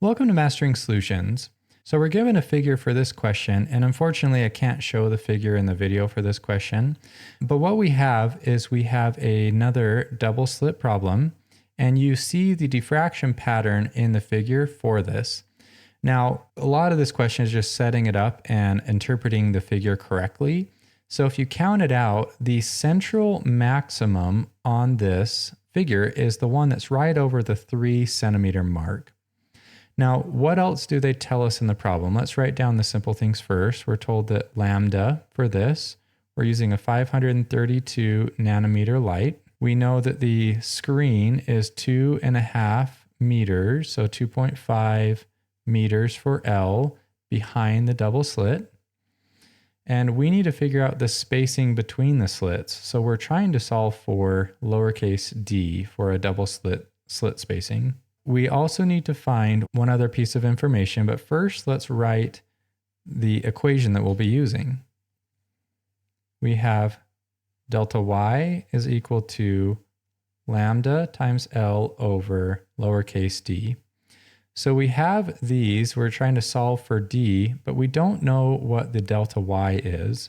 Welcome to Mastering Solutions. So we're given a figure for this question, and unfortunately I can't show the figure in the video for this question. But what we have is we have another double slit problem, and you see the diffraction pattern in the figure for this. Now, a lot of this question is just setting it up and interpreting the figure correctly. So if you count it out, the central maximum on this figure is the one that's right over the 3 centimeter mark. Now, what else do they tell us in the problem? Let's write down the simple things first. We're told that lambda for this, we're using a 532 nanometer light. We know that the screen is 2.5 meters, so 2.5 meters for L behind the double slit. And we need to figure out the spacing between the slits. So we're trying to solve for lowercase d for a double slit spacing. We also need to find one other piece of information, but first let's write the equation that we'll be using. We have delta y is equal to lambda times L over lowercase d. So we have these, we're trying to solve for d, but we don't know what the delta y is.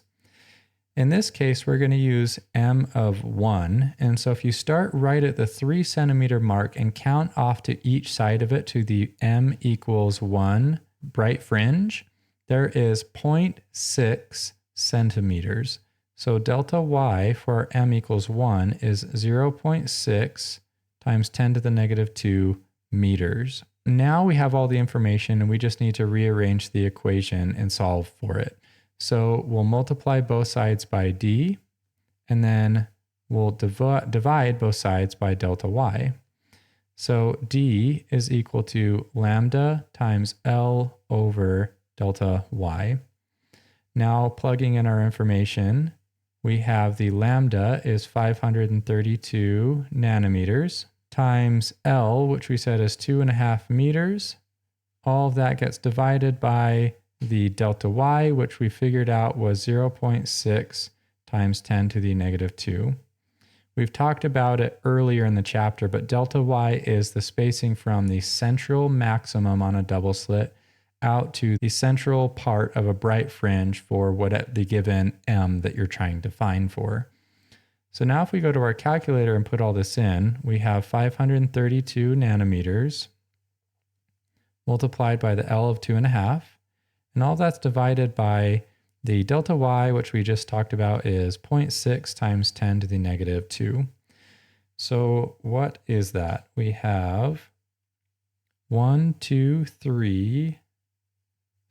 In this case, we're going to use m of 1. And so if you start right at the 3 centimeter mark and count off to each side of it to the m equals 1 bright fringe, there is 0.6 centimeters. So delta y for our m equals 1 is 0.6 times 10 to the negative 2 meters. Now we have all the information and we just need to rearrange the equation and solve for it. So we'll multiply both sides by d, and then we'll divide both sides by delta y. So d is equal to lambda times L over delta y. Now plugging in our information, we have the lambda is 532 nanometers times L, which we said is 2.5 meters. All of that gets divided by the delta y, which we figured out was 0.6 times 10 to the negative 2. We've talked about it earlier in the chapter, but delta y is the spacing from the central maximum on a double slit out to the central part of a bright fringe for what the given m that you're trying to find for. So now if we go to our calculator and put all this in, we have 532 nanometers multiplied by the L of 2.5. And all that's divided by the delta y, which we just talked about, is 0.6 times 10 to the negative 2. So what is that? We have 1, 2, 3.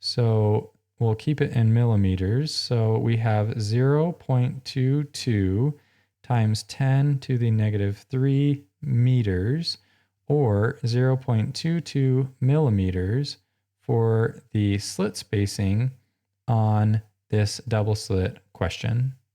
So we'll keep it in millimeters. So we have 0.22 times 10 to the negative 3 meters, or 0.22 millimeters for the slit spacing on this double slit question.